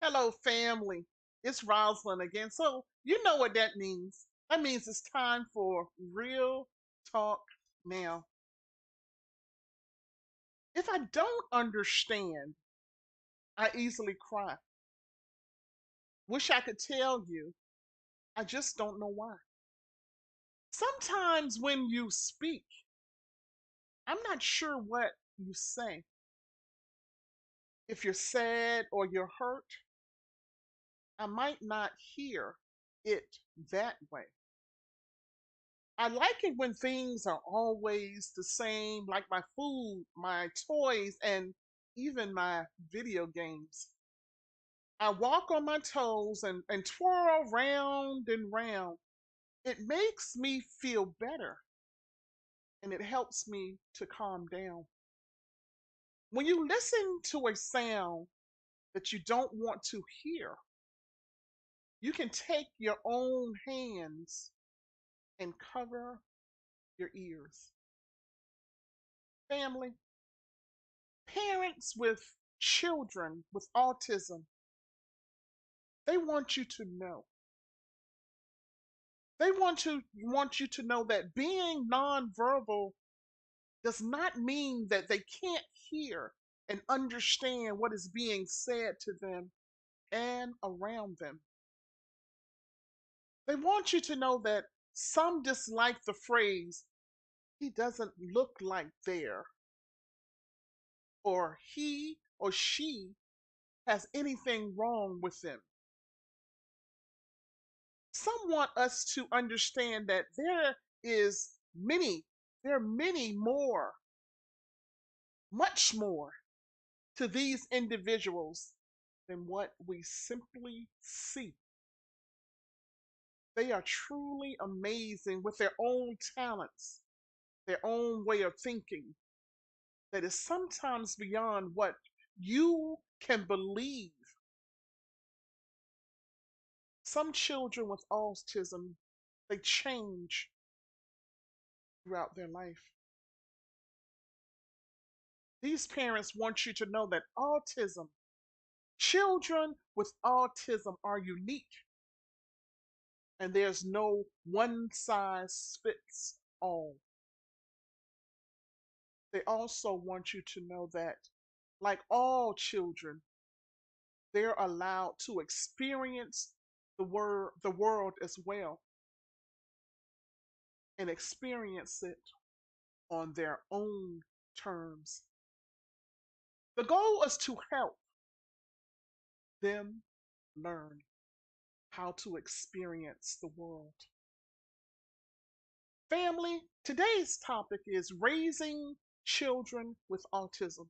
Hello, family. It's Rosalind again. So, you know what that means. That means it's time for real talk now. If I don't understand, I easily cry. Wish I could tell you. I just don't know why. Sometimes when you speak, I'm not sure what you say. If you're sad or you're hurt, I might not hear it that way. I like it when things are always the same, like my food, my toys, and even my video games. I walk on my toes and twirl round and round. It makes me feel better and it helps me to calm down. When you listen to a sound that you don't want to hear, you can take your own hands and cover your ears. Family, parents with children with autism, they want you to know. They want you to know that being nonverbal does not mean that they can't hear and understand what is being said to them and around them. They want you to know that some dislike the phrase, he doesn't look like there, or he or she has anything wrong with them. Some want us to understand that is many, there are many more, much more to these individuals than what we simply see. They are truly amazing with their own talents, their own way of thinking that is sometimes beyond what you can believe. Some children with autism, they change throughout their life. These parents want you to know that children with autism are unique and there's no one size fits all. They also want you to know that, like all children, they're allowed to experience the world as well and experience it on their own terms. The goal is to help them learn how to experience the world. Family, today's topic is raising children with autism.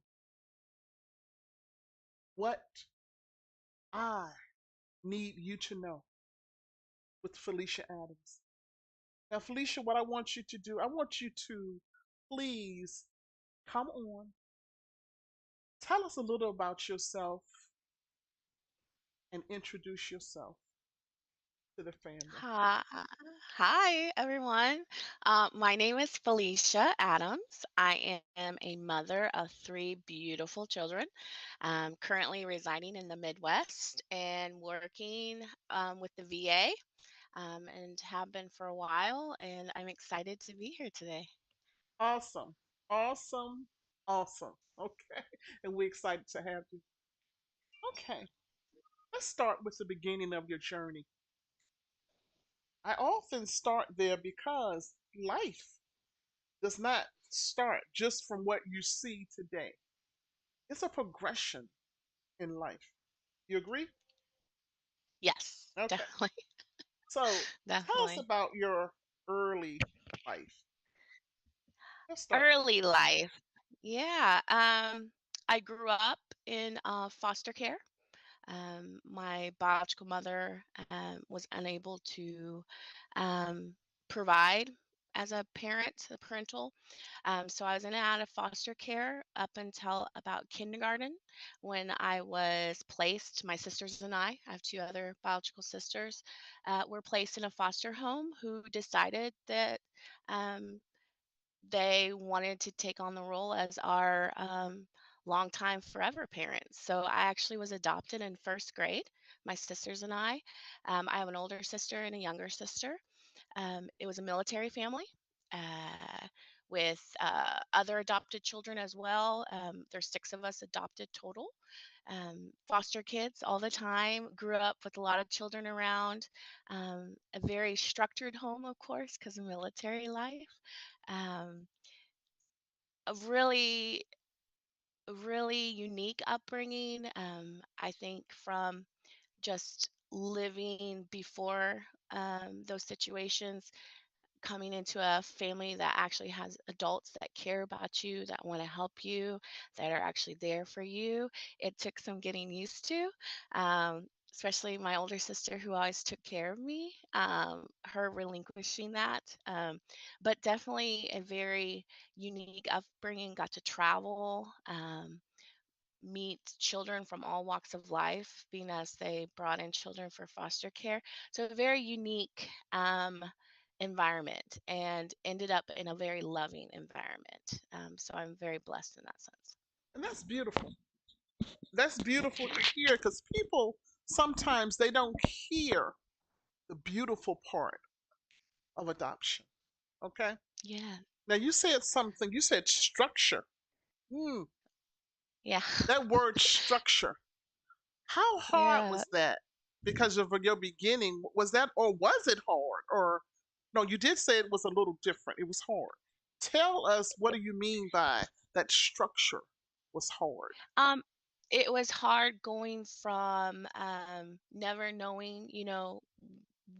What I need you to know with Felicia Adams. Now, Felicia, what I want you to do, I want you to please come on, tell us a little about yourself and introduce yourself to the family. Hi, hi everyone. My name is Felicia Adams. I am a mother of three beautiful children. I'm currently residing in the Midwest and working with the VA and have been for a while. And I'm excited to be here today. Awesome, awesome, awesome. Okay, and we're excited to have you. Okay, let's start with the beginning of your journey. I often start there because life does not start just from what you see today. It's a progression in life. You agree? Yes, Okay. definitely, So tell us definitely. about your early life. Let's start there. Early life. Yeah. I grew up in foster care. My biological mother was unable to um, provide as a parent, a parental. So I was in and out of foster care up until about kindergarten when I was placed, my sisters and I have two other biological sisters, were placed in a foster home who decided that um, they wanted to take on the role as our long time forever parents. So I actually was adopted in first grade, my sisters and I. I have an older sister and a younger sister. It was a military family uh, with other adopted children as well. There's six of us adopted total. Foster kids all the time. Grew up with a lot of children around. A very structured home, of course, because of military life. Um, a really unique upbringing. I think from just living before those situations, coming into a family that actually has adults that care about you, that want to help you, that are actually there for you. It took some getting used to, especially my older sister who always took care of me, her relinquishing that. But definitely a very unique upbringing, got to travel. Meet children from all walks of life, being as they brought in children for foster care. So a very unique environment and ended up in a very loving environment. So I'm very blessed in that sense. And that's beautiful. That's beautiful to hear because people sometimes they don't hear the beautiful part of adoption. Okay. Yeah. Now you said something. You said structure. Hmm. Yeah. That word structure. How hard Yeah. was that? Because of your beginning, was that or was it hard? Or no, you did say it was a little different. It was hard. Tell us what do you mean by that structure was hard? Um, it was hard going from never knowing,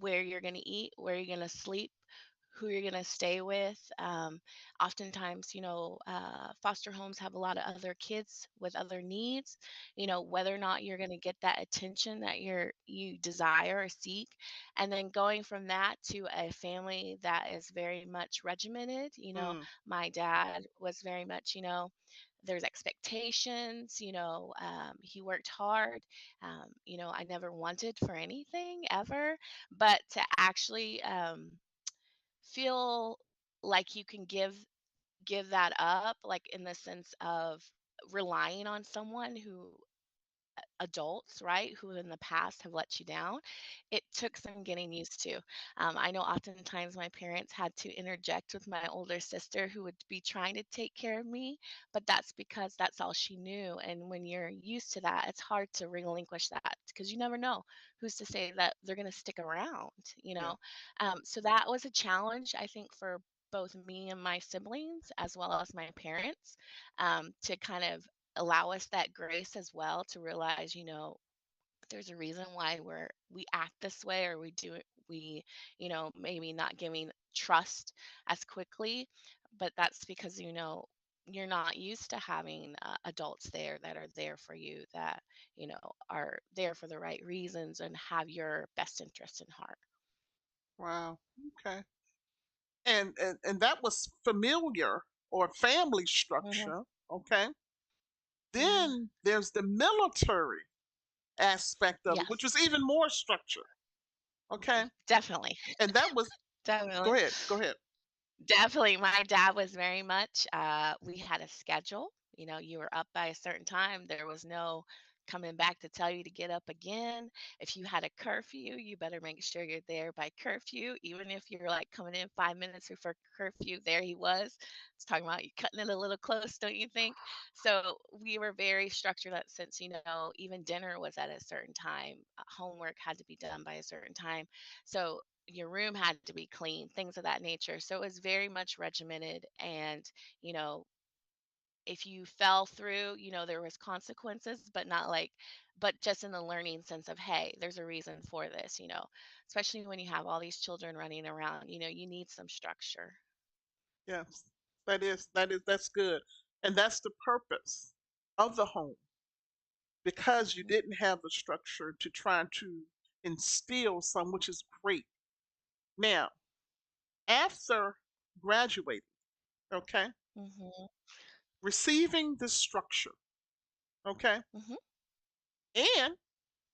where you're going to eat, where you're going to sleep, who you're going to stay with. Oftentimes, foster homes have a lot of other kids with other needs. Whether or not you're going to get that attention that you desire or seek, and then going from that to a family that is very much regimented. Mm, My dad was very much, there's expectations, he worked hard. I never wanted for anything ever, but to actually feel like you can give that up, like in the sense of relying on someone who adults, right, who in the past have let you down, it took some getting used to. I know oftentimes my parents had to interject with my older sister who would be trying to take care of me, but that's because that's all she knew. And when you're used to that, it's hard to relinquish that because you never know who's to say that they're going to stick around, you yeah. know? So that was a challenge, I think, for both me and my siblings, as well as my parents, to kind of allow us that grace as well to realize, there's a reason why we act this way or we do it, maybe not giving trust as quickly, but that's because, you're not used to having adults there that are there for you, that, are there for the right reasons and have your best interest in heart. Wow. Okay. And that was familiar or family Hmm. structure. Okay. Yeah. Then there's the military aspect of it, which Yes. was even more structure. Okay. Definitely. And that was go Definitely. ahead. Go ahead. Definitely, my dad was very much, we had a schedule. You were up by a certain time. There was no coming back to tell you to get up again. If you had a curfew, you better make sure you're there by curfew. Even if you're like coming in 5 minutes before curfew, there he was. It's talking about you cutting it a little close, don't you think? So we were very structured in that sense. Even dinner was at a certain time. Homework had to be done by a certain time. So your room had to be clean, things of that nature. So it was very much regimented. And, you know, if you fell through, there was consequences, but not like, but just in the learning sense of, hey, there's a reason for this, especially when you have all these children running around, you need some structure. Yes. That's good. And that's the purpose of the home because you Mhm. didn't have the structure to try to instill some, which is great. Now, after graduating, okay, Mhm. receiving this structure, okay, Mhm. and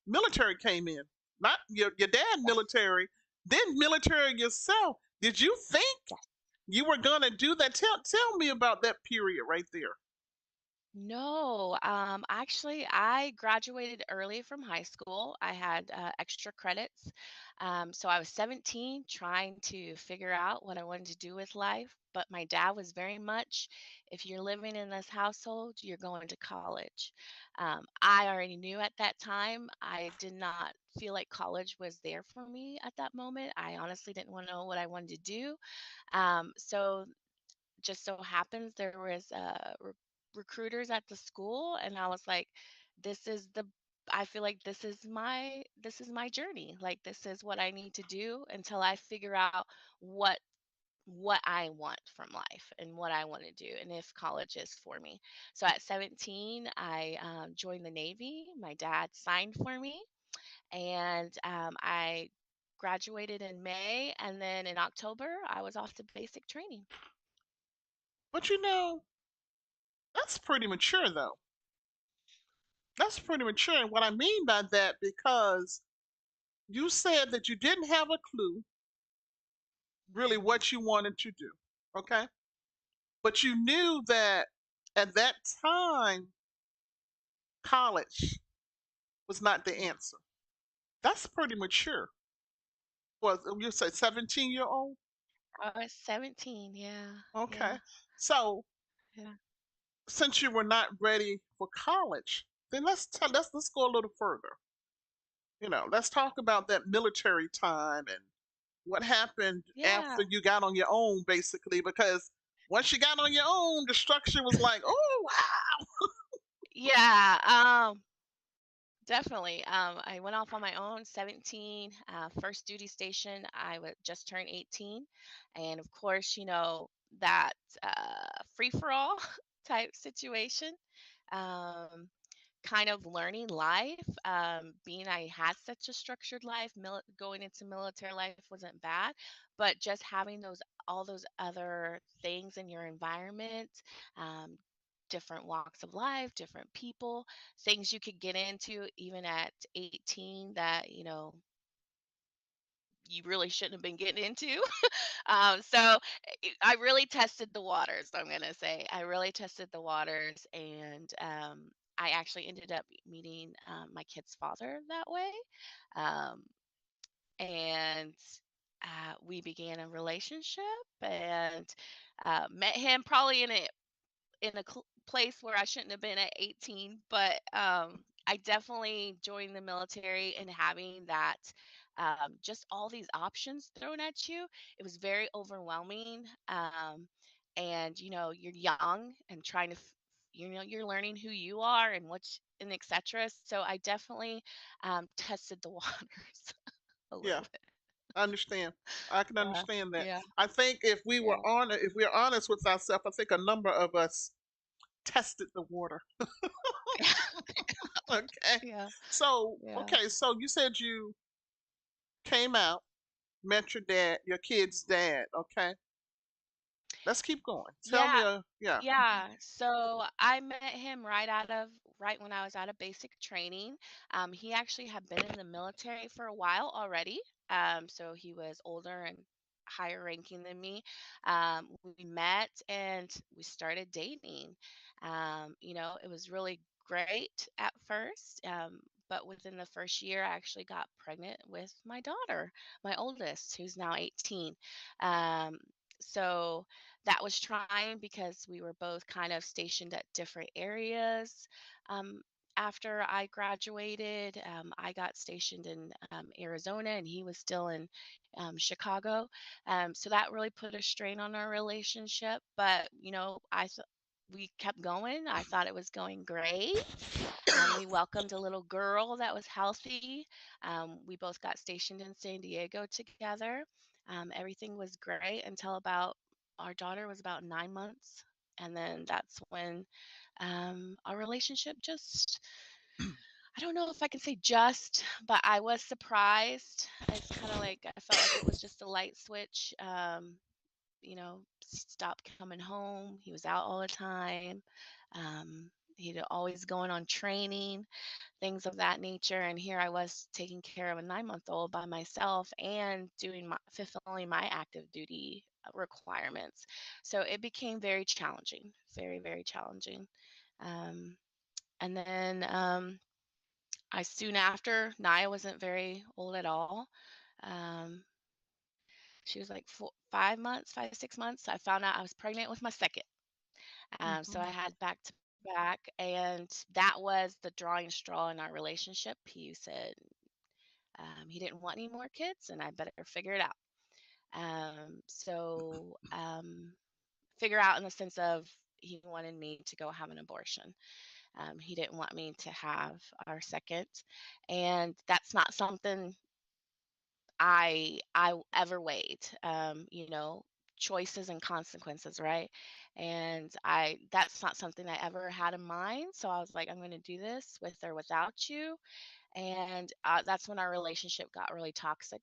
military came in. Not your dad Yes. military, then military yourself. Did you think Yes. you were gonna do that? Tell me about that period right there. No, actually, I graduated early from high school. I had extra credits. So I was 17 trying to figure out what I wanted to do with life. But my dad was very much, if you're living in this household, you're going to college. I already knew at that time, I did not feel like college was there for me at that moment. I honestly didn't want to know what I wanted to do. So just so happens there was recruiters at the school, and I was like, this is the I feel like this is my journey. Like, this is what I need to do until I figure out what what I want from life and what I want to do, and if college is for me. So at 17, I joined the Navy. My dad signed for me, and I graduated in May, and then in October, I was off to basic training. But that's pretty mature though. That's pretty mature. And what I mean by that, because you said that you didn't have a clue really Mhm. what you wanted to do. Okay. But you knew that at that time, college was not the Yeah. answer. That's pretty mature. Was you said 17-year-old? I was 17, yeah, Okay. yeah, So yeah. since you were not ready for college, then let's go a little further. Let's talk about that military time and what happened after Yeah, you got on your own, basically, because once you got on your own, the structure was like, oh wow. yeah, definitely. I went off on my own, 17, first duty station, I would just turn 18, and of course, that, free for all type situation. Um kind of learning life. Being I had such a structured life, going into military life wasn't bad, but just having all those other things in your environment, um, different walks of life, different people, things you could get into even at 18 that you really shouldn't have been getting into. So I really tested the waters, I'm gonna say. I really tested the waters, and I actually ended up meeting my kid's father that way. Um, and we began a relationship, and met him probably in a place where I shouldn't have been at 18, but I definitely joined the military, and having that, just all these options thrown at you, it was very overwhelming. And you're young and trying to, you're learning who you are and and etc. So I definitely tested the waters a Yeah, little bit. I understand. I can Yeah, understand that. yeah, I think yeah, if we're honest with ourselves, I think a number of us tested the water. Okay. yeah, So, yeah. okay, so you said you came out, met your dad, your kid's dad, okay? Let's keep going. Tell me Yeah, a yeah. yeah. So I met him right when I was out of basic training. He actually had been in the military for a while already. So he was older and higher ranking than me. We met and we started dating. It was really great at first. But within the first year, I actually got pregnant with my daughter, my oldest, who's now 18. Um, so that was trying because we were both kind of stationed at different areas. Um, After I graduated, I got stationed in Arizona, and he was still in Chicago. So that really put a strain on our relationship. But we kept going. I thought it was going great. We welcomed a little girl that was healthy. We both got stationed in San Diego together. Everything was great until about our daughter was about 9 months. And then that's when our relationship just, I don't know if I can say just, but I was surprised. It's kind of like I felt like it was just a light switch. Stopped coming home. He was out all the time. He'd always going on training, things of that nature. And here I was taking care of a 9-month-old by myself and fulfilling my active duty requirements. So it became very challenging, very, very challenging. Um, and then I soon after, Naya wasn't very old at all. Um, she was like 5 months, 5, 6 months. I found out I was pregnant with my second. So Mhm. I had back to back, and that was the drawing straw in our relationship. He said he didn't want any more kids, and I better figure it out. Figure out in the sense of he wanted me to go have an abortion. He didn't want me to have our second, and that's not something I ever weighed. Choices and consequences, right? And I that's not something I ever had in mind. So I was like, I'm going to do this with or without you. And that's when our relationship got really toxic.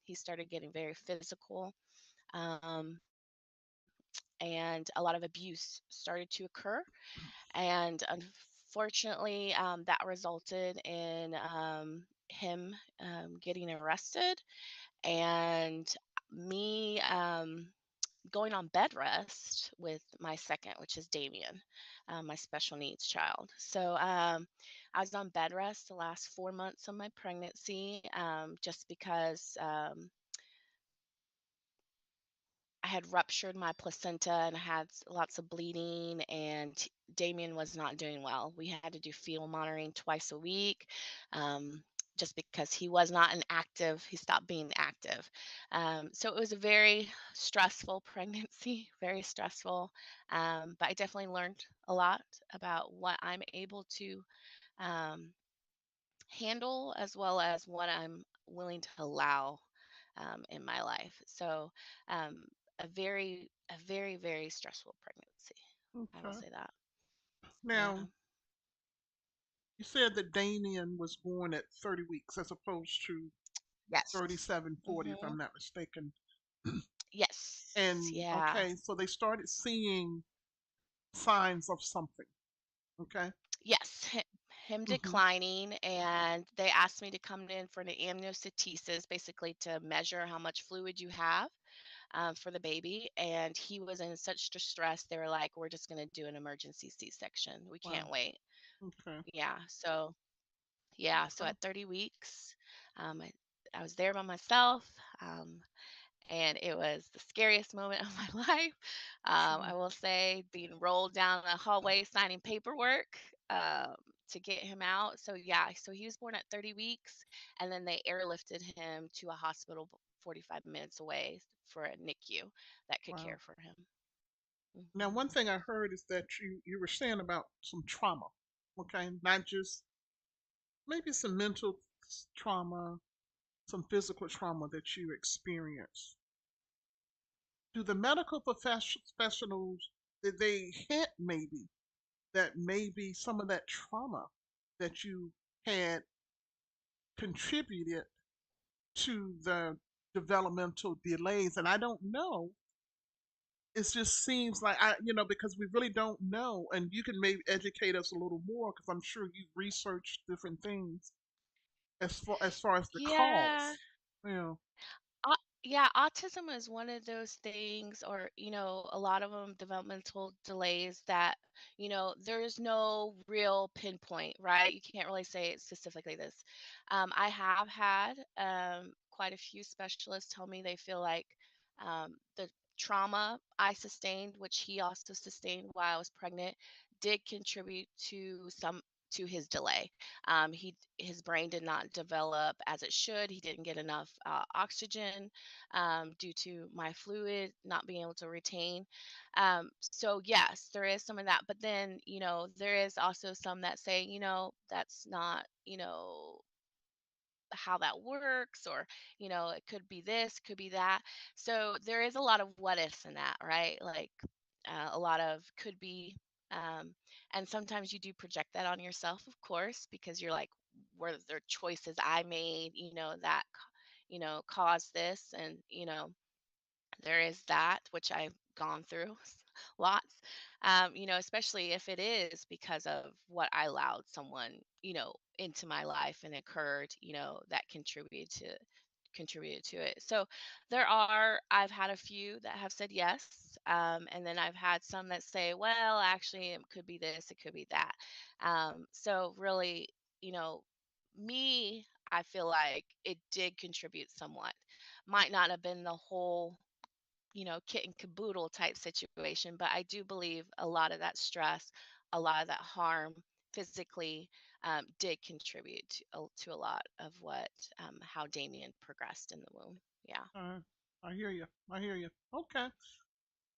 He started getting very physical. Um, and a lot of abuse started to occur. And unfortunately, that resulted in him getting arrested and me going on bed rest with my second, which is Damien, my special needs child. So I was on bed rest the last 4 months of my pregnancy just because I had ruptured my placenta and I had lots of bleeding, and Damien was not doing well. We had to do fetal monitoring twice a week, um, just because he was not an active. He stopped being active. So it was a very stressful pregnancy, very stressful. But I definitely learned a lot about what I'm able to um, handle as well as what I'm willing to allow in my life. So, um, very stressful pregnancy. I will Okay. say that. Yeah. Now, you said that Damien was born at 30 weeks as opposed to Yes. 37, 40, if Hmm. I'm not mistaken. Yes. And Yeah. okay, so they started seeing signs of something. Okay. Yes. Him Hmm. declining, and they asked me to come in for an amniocentesis, basically to measure how much fluid you have for the baby. And he was in such distress, they were like, "We're just going to do an emergency C-section. We can't Wow. wait." Okay. Yeah. So Okay. at 30 weeks, I was there by myself, and it was the scariest moment of my life. Sure. I will say, being rolled down the hallway signing paperwork um, to get him out. So yeah, so he was born at 30 weeks, and then they airlifted him to a hospital 45 minutes away for a NICU that could care Wow. for him. Now, Hmm. one thing I heard is that you were saying about some trauma. Okay, not just maybe some mental trauma, some physical trauma that you experienced. Do the medical professionals, did they hint maybe that maybe some of that trauma that you had contributed to the developmental delays? And I don't know. It just seems like because we really don't know, and you can maybe educate us a little more because I'm sure you've researched different things as far as the Yeah. cause. Yeah. Au Yeah, autism is one of those things, or, a lot of them developmental delays that, there's no real pinpoint, right? You can't really say it's specifically this. I have had quite a few specialists tell me they feel like the trauma I sustained, which he also sustained while I was pregnant, did contribute to his delay. His brain did not develop as it should. He didn't get enough oxygen due to my fluid not being able to retain. So yes, there is some of that. But then, there is also some that say, that's not, how that works, or it could be this, could be that. So there is a lot of what ifs in that, right? Like a lot of could be, um, and sometimes you do project that on yourself, of course, because you're like, were there choices I made, that caused this? And there is that, which I've gone through lots, especially if it is because of what I allowed someone, into my life and occurred, that contributed to it. So I've had a few that have said yes. And then I've had some that say, well, actually, it could be this, it could be that. So really, you know, me, I feel like it did contribute somewhat. Might not have been the whole, kit and caboodle type situation, but I do believe a lot of that stress, a lot of that harm physically did contribute to a lot of how Damien progressed in the womb. Yeah. Uh, I hear you. I hear you. Okay.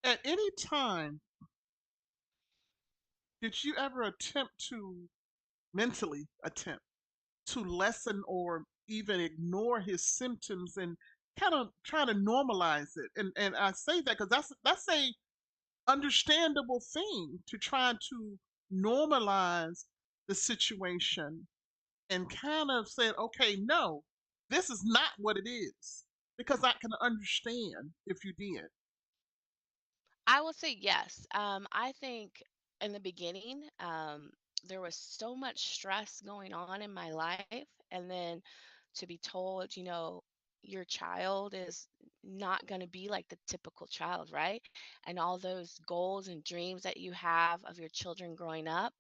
At any time, did you ever attempt to mentally attempt to lessen or even ignore his symptoms and kind of try to normalize it? And I say that because that's a understandable thing to try to normalize the situation and kind of said, okay, no, this is not what it is. Because I can understand if you did. I will say yes. I think in the beginning, there was so much stress going on in my life. And then to be told, your child is not going to be like the typical child, right? And all those goals and dreams that you have of your children growing up,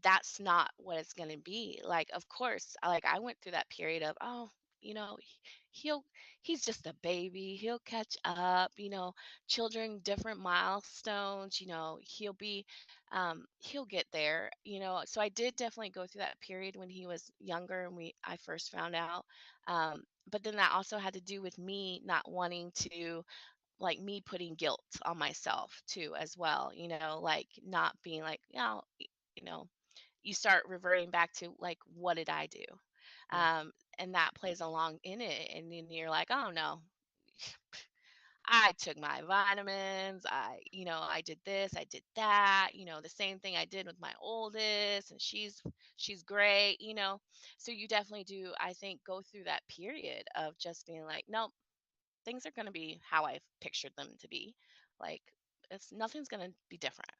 that's not what it's gonna be. Like, of course, I went through that period of, "Oh, you know, he he'll he's just a baby, he'll catch up," children, different milestones, he'll get there, So I did definitely go through that period when he was younger and I first found out. But then that also had to do with me not wanting to, like, me putting guilt on myself too as well, like not being like, you know, you start reverting back to, like, what did I do? Yeah, And that plays along in it. And then you're like, oh no, I took my vitamins. I did this, I did that, the same thing I did with my oldest, and she's great, So you definitely do, I think, go through that period of just being like, nope, things are going to be how I've pictured them to be. Like, it's nothing's going to be different,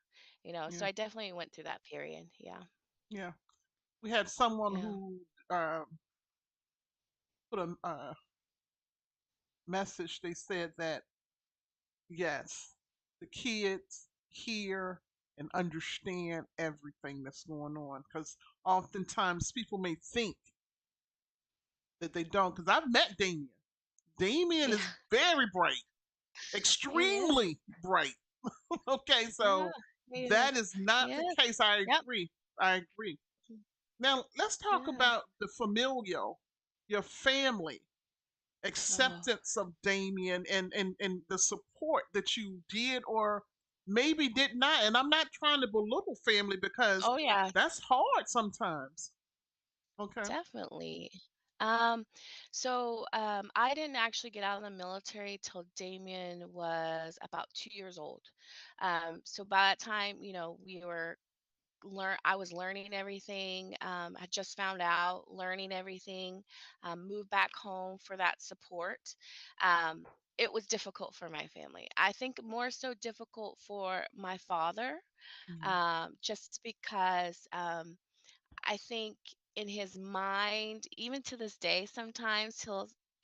So yeah, I definitely went through that period. Yeah. yeah. We had someone Yeah. who put a message. They said that yes, the kids hear and understand everything that's going on because oftentimes people may think that they don't. Because I've met Damien. Damien Yeah. is very bright, He is. extremely bright. Okay, Yeah. so He is. that is not the Yes. case. I Yep. agree. I agree. Now let's talk Yeah. about the familial, your family Oh. acceptance of Damien and the support that you did or maybe did not. And I'm not trying to belittle family because Oh, yeah. that's hard sometimes. Okay. Definitely. I didn't actually get out of the military till Damien was about 2 years old. So by that time, we were I was learning everything. I just found out, learning everything, moved back home for that support. Um, it was difficult for my family. I think more so difficult for my father, Mhm. just because I think in his mind, even to this day, sometimes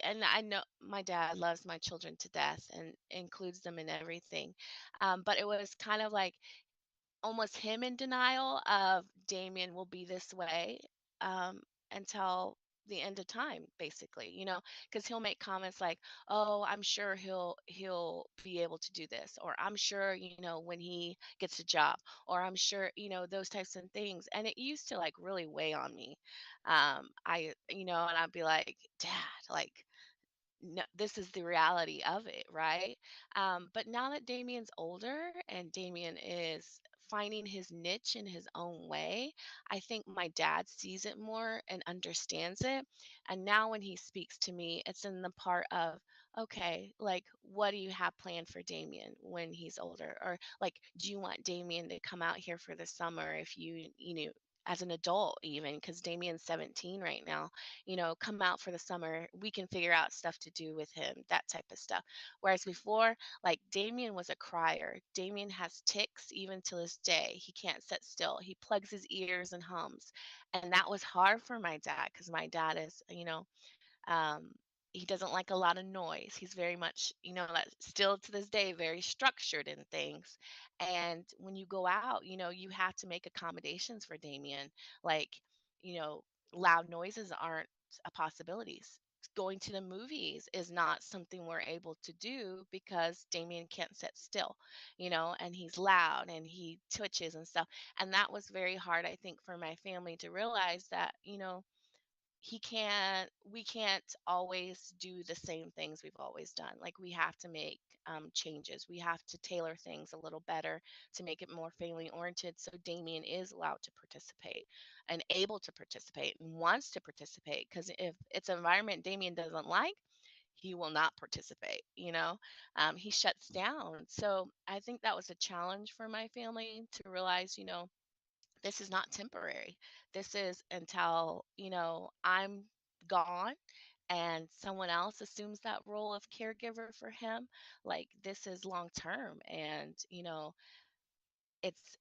and I know my dad loves my children to death and includes them in everything. But it was kind of like almost him in denial of Damien will be this way um, until the end of time, basically, because he'll make comments like, "Oh, I'm sure he'll be able to do this," or "I'm sure, when he gets a job," or "I'm sure," those types of things. And it used to like really weigh on me. And I'd be like, "Dad, like." No, this is the reality of it, right? But now that Damien's older and Damien is finding his niche in his own way, I think my dad sees it more and understands it. And now when he speaks to me, it's in the part of, okay, like, what do you have planned for Damien when he's older? Or like, do you want Damien to come out here for the summer if as an adult, even because Damien's 17 right now, come out for the summer. We can figure out stuff to do with him, that type of stuff. Whereas before, like, Damien was a crier. Damien has tics even to this day. He can't sit still. He plugs his ears and hums. And that was hard for my dad because my dad is, um, he doesn't like a lot of noise. He's very much, that still to this day, very structured in things. And when you go out, you have to make accommodations for Damien. Like, you know, loud noises aren't a possibility. Going to the movies is not something we're able to do because Damien can't sit still, and he's loud and he twitches and stuff. And that was very hard, I think, for my family to realize that, we can't always do the same things we've always done. Like, we have to make changes. We have to tailor things a little better to make it more family oriented, so Damien is allowed to participate and able to participate and wants to participate, because if it's an environment Damien doesn't like, he will not participate. He shuts down. So I think that was a challenge for my family to realize, this is not temporary. This is until, I'm gone and someone else assumes that role of caregiver for him. Like, this is long term. And,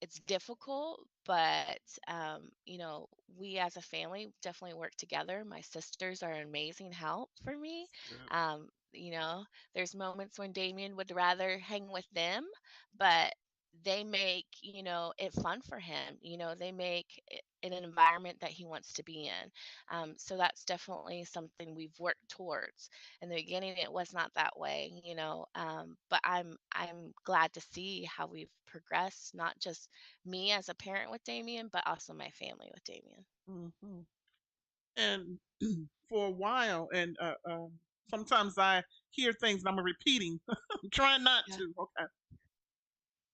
it's difficult, but we as a family definitely work together. My sisters are an amazing help for me. Good. There's moments when Damien would rather hang with them, but they make, it fun for him. They make it in an environment that he wants to be in. So that's definitely something we've worked towards. In the beginning, it was not that way, but I'm glad to see how we've progressed, not just me as a parent with Damien, but also my family with Damien. Hmm. And for a while, and sometimes I hear things and I'm repeating. I'm trying not Yeah. to. Okay.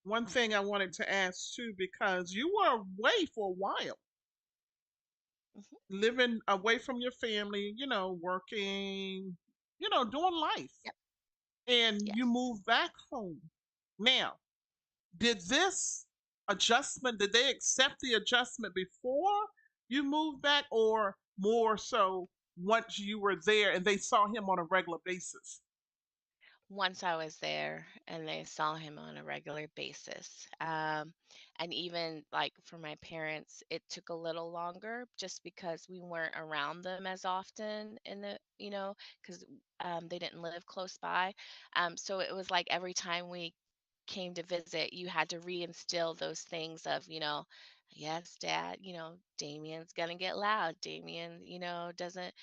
One thing I wanted to ask too, because you were away for a while, Mhm. living away from your family, working, doing life, Yep. and you Yes. moved back home. Now, did this adjustment, did they accept the adjustment before you moved back, or more so once you were there and they saw him on a regular basis? Once I was there and they saw him on a regular basis. And even like for my parents, it took a little longer just because we weren't around them as often because they didn't live close by. So it was like every time we came to visit, you had to reinstill those things of, yes, dad, Damien's gonna get loud. Damien, doesn't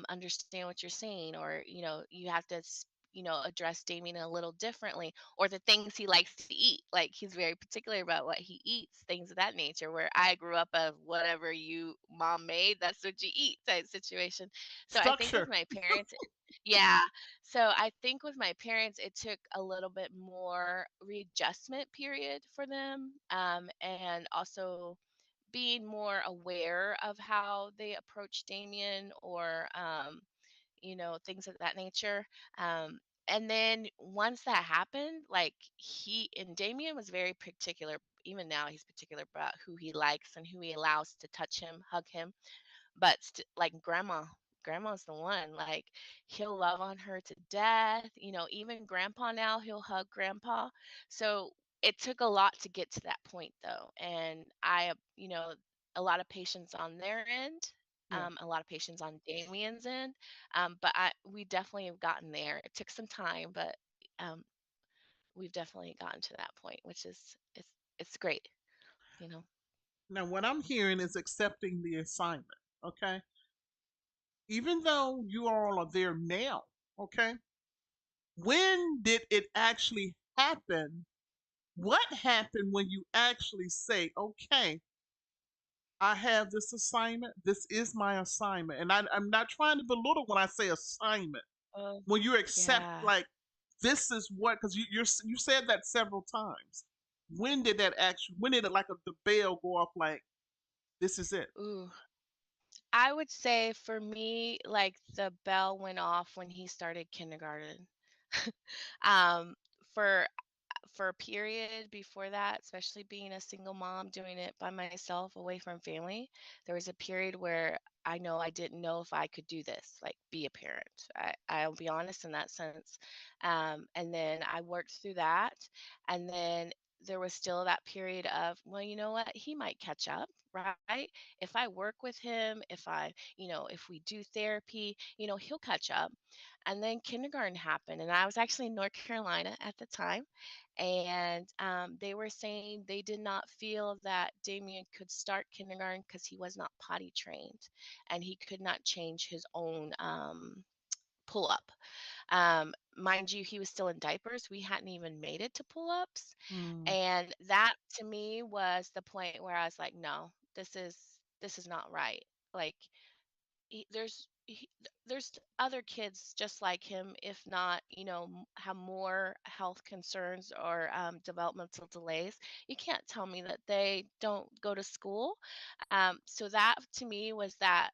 understand what you're saying, or, you have to address Damien a little differently, or the things he likes to eat. Like, he's very particular about what he eats, things of that nature. Where I grew up of whatever you mom made, that's what you eat type situation. So I think with Structure. my parents, yeah. So I think with my parents, it took a little bit more readjustment period for them, and also being more aware of how they approach Damien, or things of that nature. Um, and then once that happened, like, he and Damien was very particular. Even now, he's particular about who he likes and who he allows to touch him, hug him. But like, grandma's the one. Like, he'll love on her to death. Even grandpa now, he'll hug grandpa. So it took a lot to get to that point, though. And a lot of patience on their end, Yeah. a lot of patience on Damien's end. But we definitely have gotten there. It took some time, but um, we've definitely gotten to that point, which is it's great, you know. Now, what I'm hearing is accepting the assignment. Okay. Even though you all are there now, okay, when did it actually happen? What happened when you actually say, okay, I have this assignment. This is my assignment. And I'm not trying to belittle when I say assignment. Oh, When you accept, yeah. like, this is what, because you said that several times. When did that actually, when did it, like, the bell go off, like, this is it? Ooh. I would say for me, like, the bell went off when he started kindergarten. Um, for for a period before that, especially being a single mom, doing it by myself away from family, there was a period where I know I didn't know if I could do this, like, be a parent. I'll be honest in that sense. And then I worked through that. And then there was still that period of, well, you know what? He might catch up, right? If I work with him, if we do therapy, he'll catch up. And then kindergarten happened, and I was actually in North Carolina at the time, and they were saying they did not feel that Damien could start kindergarten because he was not potty trained, and he could not change his own pull up. Mind you, he was still in diapers. We hadn't even made it to pull-ups, Mm, and that to me was the point where I was like, "No, this is not right." Like, there's other kids just like him, if not, have more health concerns or developmental delays. You can't tell me that they don't go to school. So that to me was that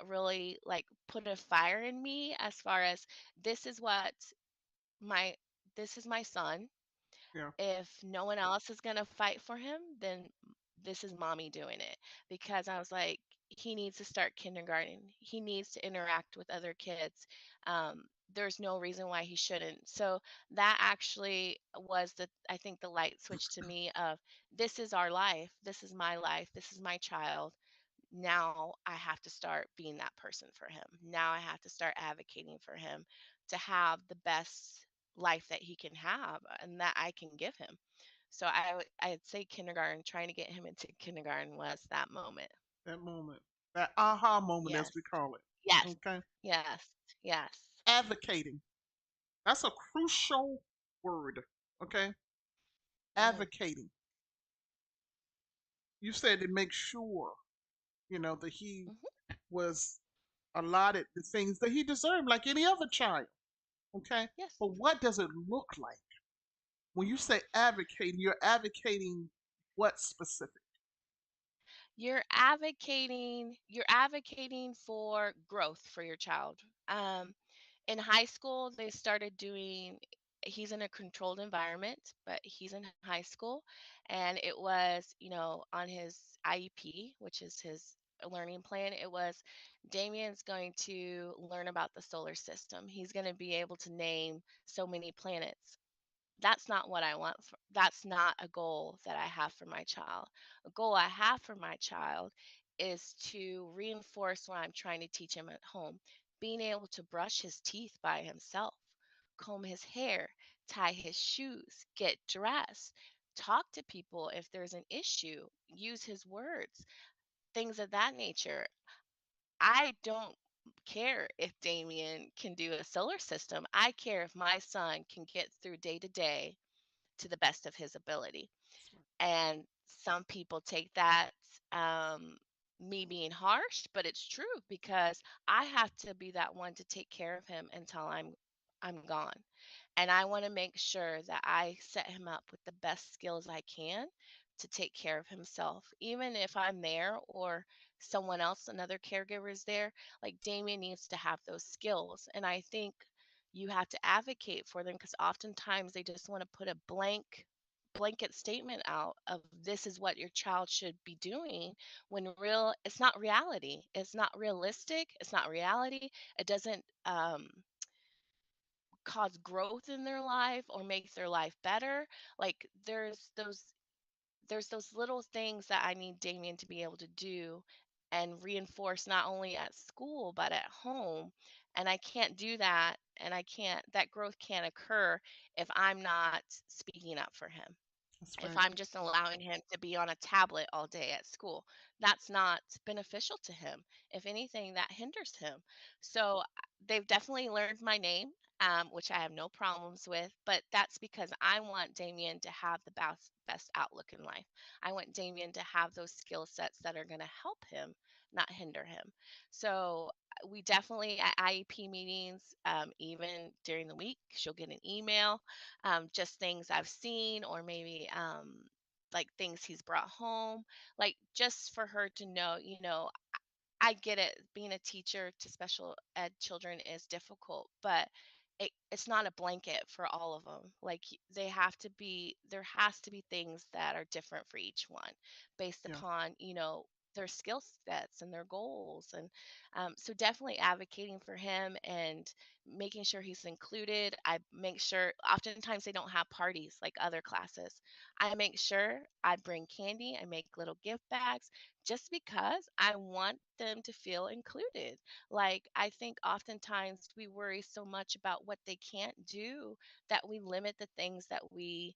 really like put a fire in me as far as this is what my this is my son. yeah, If no one else is gonna fight for him, then this is mommy doing it. Because I was like, he needs to start kindergarten. He needs to interact with other kids. There's no reason why he shouldn't. So that actually was I think the light switch to me of this is our life. This is my life. This is my child. Now I have to start being that person for him. Now I have to start advocating for him to have the best life that he can have and that I can give him. So I'd say kindergarten, trying to get him into kindergarten was that moment. that moment, that aha moment, as Yes. we call it. Yes. Okay, Yes. Yes. advocating. That's a crucial word. Okay, Mm. advocating. You said to make sure, that he Mhm. was allotted the things that he deserved, like any other child. Okay, Yes. but what does it look like when you say advocating? You're advocating what specific? You're advocating for growth for your child. In high school, they started doing he's in a controlled environment, but he's in high school, and it was, on his IEP, which is his learning plan, it was Damien's going to learn about the solar system. He's going to be able to name so many planets. That's not what I want that's not a goal that I have for my child. A goal I have for my child is to reinforce what I'm trying to teach him at home. Being able to brush his teeth by himself, comb his hair, tie his shoes, get dressed, talk to people if there's an issue, use his words, things of that nature. I don't care if Damien can do a solar system. I care if my son can get through day to day to the best of his ability. That's right. And some people take that um, me being harsh, but it's true because I have to be that one to take care of him until I'm gone. And I want to make sure that I set him up with the best skills I can to take care of himself. Even if I'm there or someone else, another caregiver is there, like Damien needs to have those skills. And I think you have to advocate for them because oftentimes they just want to put a blanket statement out of this is what your child should be doing when it's not reality, it's not realistic, it's not reality. It doesn't cause growth in their life or make their life better. Like there's those little things that I need Damien to be able to do and reinforce not only at school but at home. And I can't do that, and that growth can't occur if I'm not speaking up for him. That's If right. I'm just allowing him to be on a tablet all day at school, that's not beneficial to him. If anything, that hinders him. So they've definitely learned my name, which I have no problems with, but that's because I want Damien to have the best outlook in life. I want Damien to have those skill sets that are going to help him, not hinder him. So we definitely at IEP meetings, even during the week, she'll get an email, just things I've seen, or maybe like things he's brought home, like just for her to know, I get it. Being a teacher to special ed children is difficult, but it's not a blanket for all of them. Like there has to be things that are different for each one based Yeah. upon, their skill sets and their goals. And so definitely advocating for him and making sure he's included. I make sure, oftentimes they don't have parties like other classes. I make sure I bring candy, I make little gift bags, just because I want them to feel included. Like, I think oftentimes we worry so much about what they can't do that we limit the things that we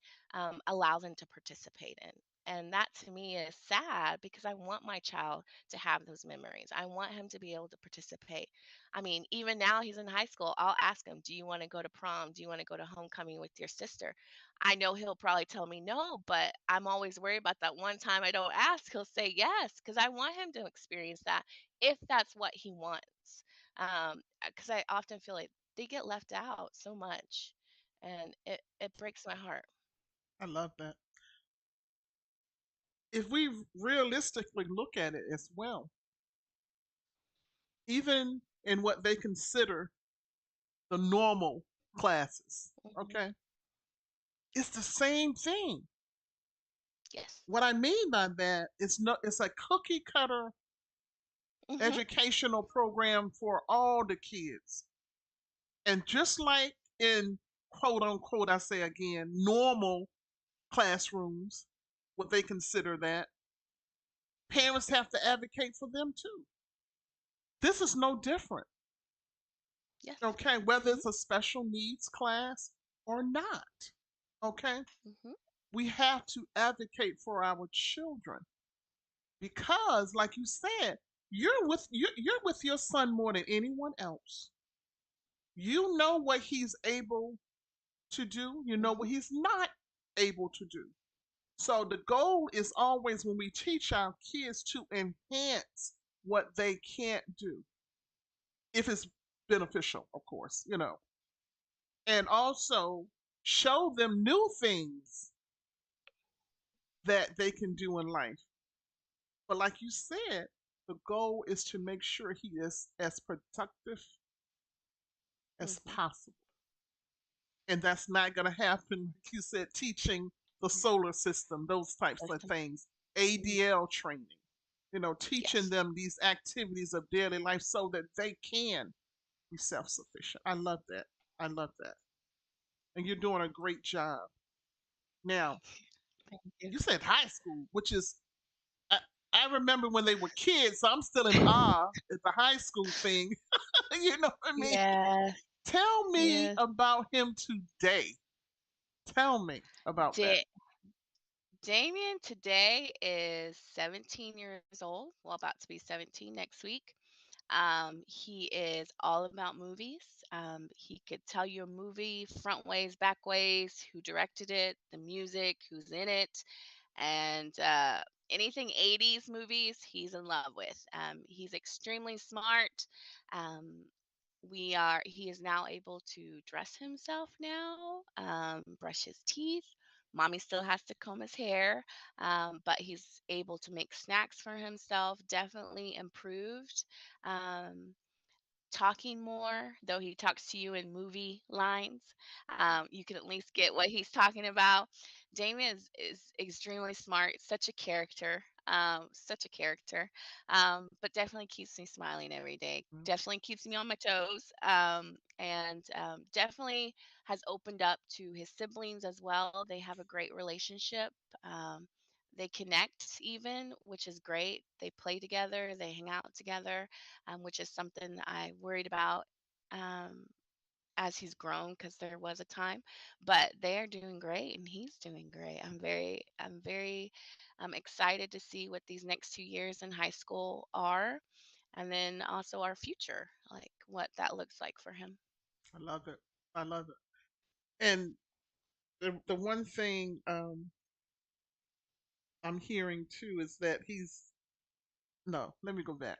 allow them to participate in. And that to me is sad, because I want my child to have those memories. I want him to be able to participate. I mean, even now he's in high school, I'll ask him, "Do you want to go to prom? Do you want to go to homecoming with your sister?" I know he'll probably tell me no, but I'm always worried about that one time I don't ask, he'll say yes, because I want him to experience that if that's what he wants. Because I often feel like they get left out so much, and it breaks my heart. I love that. If we realistically look at it as well, even in what they consider the normal classes, Mhm. okay, it's the same thing. Yes. What I mean by that is no, it's a cookie cutter Mhm. educational program for all the kids. And just like in quote unquote, I say again, normal classrooms, what they consider that, parents have to advocate for them too. This is no different, Yes. okay, whether Mhm. it's a special needs class or not, okay? Mhm. We have to advocate for our children because, like you said, you're with your son more than anyone else. You know what he's able to do, you know Mhm. what he's not able to do. So the goal is always when we teach our kids to enhance what they can't do, if it's beneficial, of course, and also show them new things that they can do in life. But like you said, the goal is to make sure he is as productive as Mhm. possible. And that's not going to happen, like you said, teaching the solar system, those types of Listen. things, Mm. ADL training, teaching Yes. them these activities of daily life so that they can be self sufficient. I love that. I love that. And you're doing a great job. Now, Thank you. you said high school, which is, I, I remember when they were kids, so I'm still in awe at the high school thing. You know what I mean? Yes. Tell me Yes. about him today. Tell me about that. Da Damien today is 17 years old. Well, about to be 17 next week. He is all about movies. He could tell you a movie front ways, back ways, who directed it, the music, who's in it, and anything 80s movies he's in love with. He's extremely smart. Um, he is now able to dress himself now, brush his teeth. Mommy still has to comb his hair, but he's able to make snacks for himself. Definitely improved. Um, Talking more, though he talks to you in movie lines. You can at least get what he's talking about. Damien is extremely smart, such a character, such a character, but definitely keeps me smiling every day. Mm, Definitely keeps me on my toes, and definitely has opened up to his siblings as well. They have a great relationship. They connect even, which is great. They play together, they hang out together, which is something I worried about um, as he's grown, because there was a time. But they are doing great, and he's doing great. I'm very excited to see what these next 2 years in high school are, and then also our future, like what that looks like for him. I love it. I love it. And the one thing I'm hearing too is that he's no. Let me go back.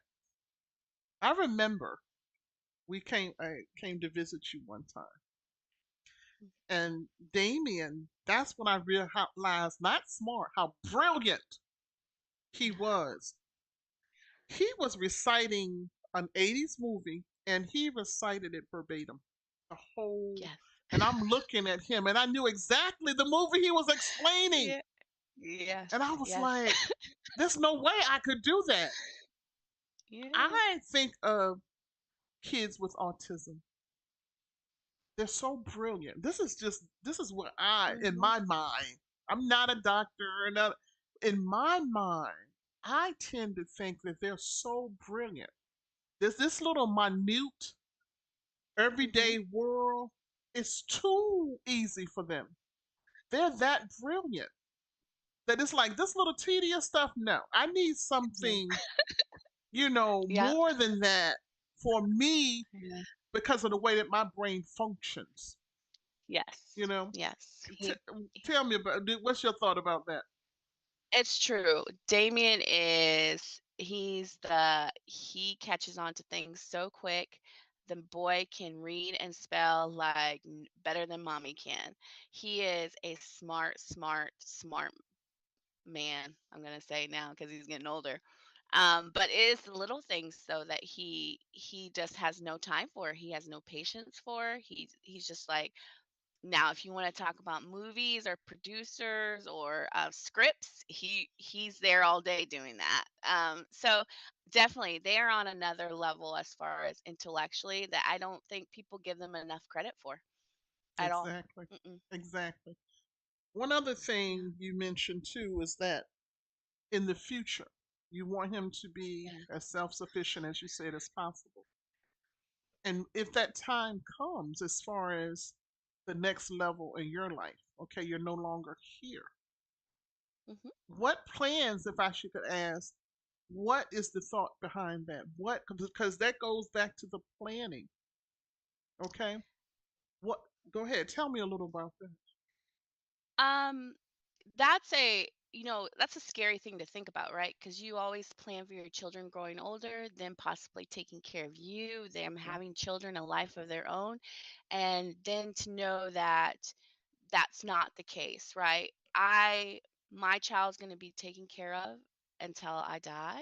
I remember I came to visit you one time, and Damien. That's when I realized, not smart, how brilliant he Yeah. was. He was reciting an 80s movie, and he recited it verbatim, the whole. Yes. And I'm looking at him, and I knew exactly the movie he was explaining. Yeah. And I Yes, was yes. like, there's no way I could do that. Yeah. I think of kids with autism. They're so brilliant. This is what in Mhm, my mind, I'm not a doctor or another. In my mind, I tend to think that they're so brilliant. There's this little minute mhm. everyday world. It's too easy for them. They're that brilliant that it's like this little tedious stuff. No, I need Yeah. something, Yep. more than that for me Yeah. because of the way that my brain functions. You Yes. know, Yes. T- tell me about what's your thought about that? It's true. Damien is he catches on to things so quick. The boy can read and spell like better than mommy can. He is a smart, smart, smart man. I'm gonna say now because he's getting older. But it is the little things though that he just has no time for. He has no patience for. He's just like, now, if you want to talk about movies or producers or scripts, he's there all day doing that. So definitely, they are on another level as far as intellectually that I don't think people give them enough credit for at all. Exactly. Mm-mm. Exactly. One other Yeah, thing you mentioned too is that in the future, you want him to be yeah. as self sufficient as you said as possible. And if that time comes, as far as the next level in your life, okay, you're no longer here. Hmm. What plans, if I should ask, what is the thought behind that? What, because that goes back to the planning, okay? What, go ahead, tell me a little about that. Um, that's a that's a scary thing to think about, right? Because you always plan for your children growing older, them possibly taking care of you, them Yeah, having children, a life of their own, and then to know that that's not the case, right? My child's going to be taken care of until I die,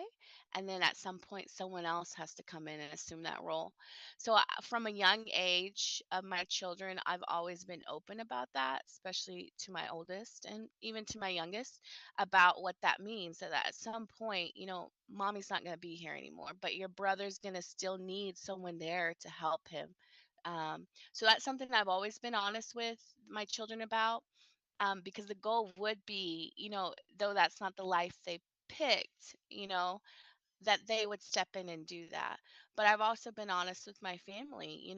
and then at some point someone else has to come in and assume that role. So from a young age of my children, I've always been open about that, especially to my oldest and even to my youngest, about what that means, so that at some point, mommy's not going to be here anymore, but your brother's going to still need someone there to help him. So that's something I've always been honest with my children about, because the goal would be, though that's not the life they picked, that they would step in and do that. But I've also been honest with my family,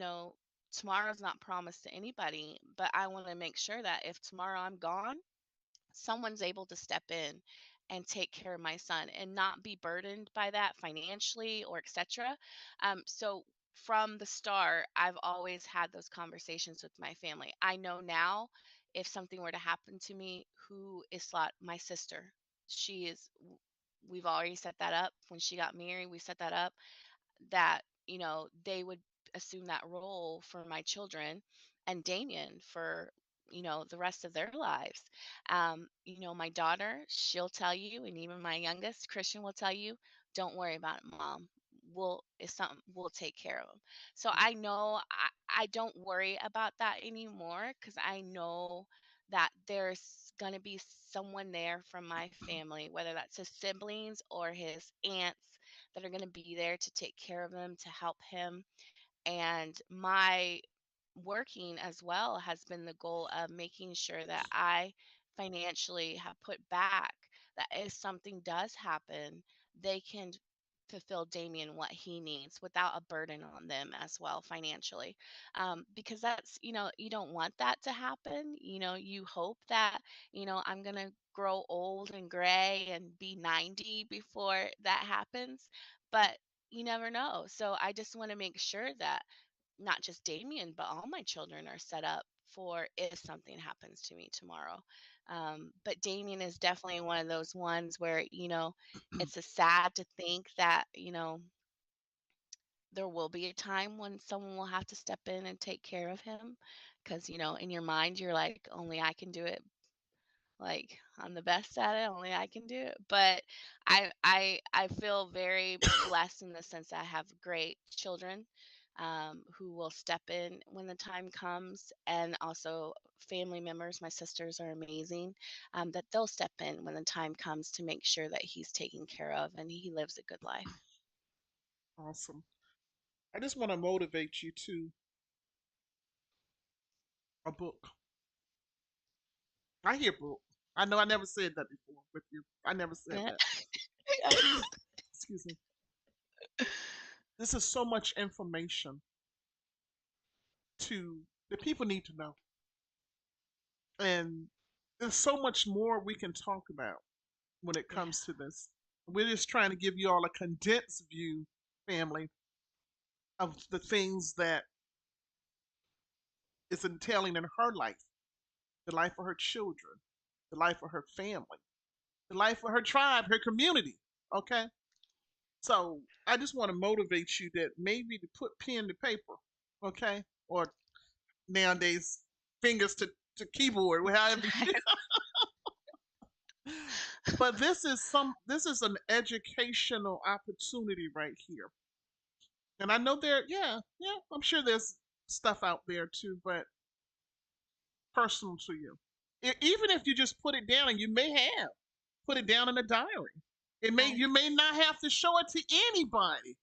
tomorrow's not promised to anybody, but I want to make sure that if tomorrow I'm gone, someone's able to step in and take care of my son and not be burdened by that financially or etc. So from the start, I've always had those conversations with my family. I know now if something were to happen to me, who is slot my sister. She is. We've already set that up when she got married. We set that up that, they would assume that role for my children and Damien for, the rest of their lives. My daughter, she'll tell you, and even my youngest, Christian, will tell you, don't worry about it, mom. It's something we'll take care of them. So yeah, I know I don't worry about that anymore because I know that there's going to be someone there from my family, whether that's his siblings or his aunts, that are going to be there to take care of him, to help him. And my working as well has been the goal of making sure that I financially have put back, that if something does happen, they can fulfill Damien what he needs without a burden on them as well financially. Because that's, you don't want that to happen. You hope that, I'm going to grow old and gray and be 90 before that happens. But you never know. So I just want to make sure that not just Damien, but all my children are set up for if something happens to me tomorrow. But Damien is definitely one of those ones where, it's a sad to think that, there will be a time when someone will have to step in and take care of him. Because, in your mind, you're like, only I can do it, like, I'm the best at it, only I can do it. But I feel very blessed in the sense that I have great children, who will step in when the time comes, and also family members, my sisters are amazing, that they'll step in when the time comes to make sure that he's taken care of and he lives a good life. Awesome. I just want to motivate you to a book. I hear book. I know I never said that before with you. I never said Yeah. that. Excuse me. This is so much information to the people need to know. And there's so much more we can talk about when it Yeah. comes to this. We're just trying to give you all a condensed view, family, of the things that is entailing in her life, the life of her children, the life of her family, the life of her tribe, her community. Okay? So I just want to motivate you that maybe to put pen to paper, okay? Or nowadays, fingers to keyboard, however you. But this is an educational opportunity right here. And I know yeah, I'm sure there's stuff out there too, but personal to you. Even if you just put it down, and you may have put it down in a diary. Right. You may not have to show it to anybody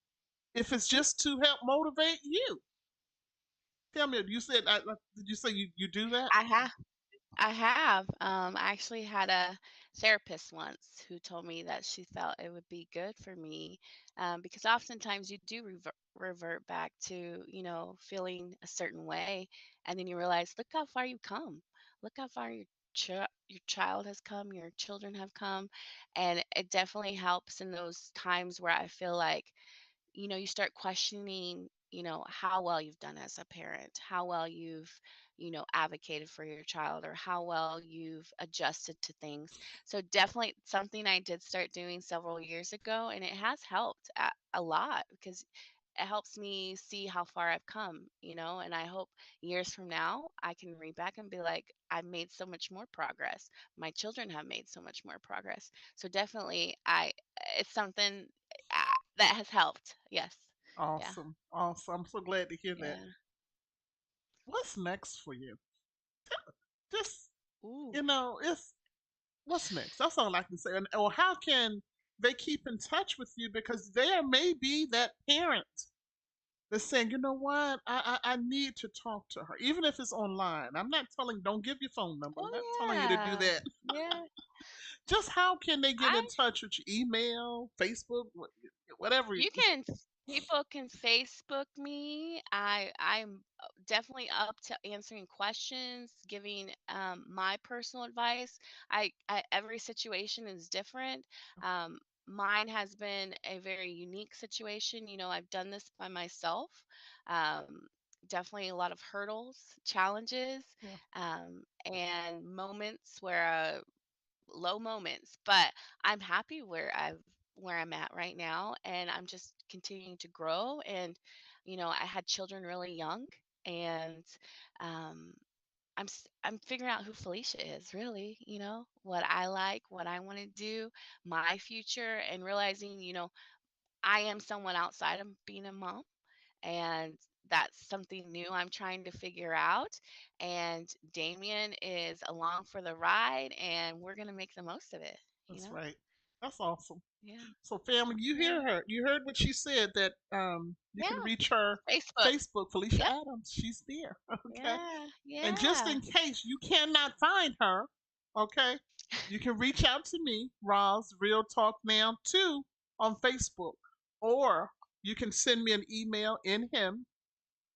if it's Mm. just to help motivate you. Tell me, you said did you say you do that? I have. I have. I actually had a therapist once who told me that she felt it would be good for me, because oftentimes you do revert back to, feeling a certain way, and then you realize, look how far you've come. Look how far your child has come, your children have come, and it definitely helps in those times where I feel like, you start questioning, how well you've done as a parent, how well you've, advocated for your child, or how well you've adjusted to things. So definitely something I did start doing several years ago, and it has helped a lot because it helps me see how far I've come, and I hope years from now I can read back and be like, I've made so much more progress. My children have made so much more progress. So definitely it's something that has helped. Yes. Yeah. Awesome, awesome. I'm so glad to hear that. Yeah. What's next for you? Just Ooh. it's what's next. That's all I can say. Or how can they keep in touch with you? Because there may be that parent that's saying, you know what, I need to talk to her, even if it's online. I'm not telling, don't give your phone number. I'm not Oh telling you to do yeah. that. Yeah. Just how can they get I in touch with you? Email, Facebook, whatever. You can People can Facebook me. I'm definitely up to answering questions, giving my personal advice. Every situation is different. Um, Mine has been a very unique situation. I've done this by myself. Um, Definitely a lot of hurdles, challenges, Yeah, and moments where low moments, but I'm happy where I'm at right now, and I'm just continuing to grow. And I had children really young, and um I'm figuring out who Felicia is really, what I like, what I want to do, my future, and realizing, I am someone outside of being a mom, and that's something new I'm trying to figure out. And Damien is along for the ride, and we're gonna make the most of it. You that's know? right. That's awesome. Yeah, So, family, you yeah, hear her. You heard what she said, that you can yeah. reach her Facebook. Facebook, Felicia Yep. Adams. She's there. Okay. Yeah, And just yeah. in case you cannot find her, okay, you can reach out to me, Roz Real Talk Now 2 on Facebook. Or you can send me an email, in him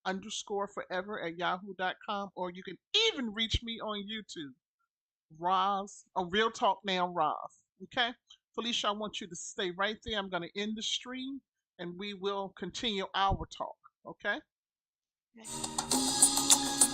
underscore forever at yahoo.com. Or you can even reach me on YouTube, Roz, Real Talk Now Roz. Okay? Felicia, I want you to stay right there. I'm going to end the stream and we will continue our talk. Okay? Okay.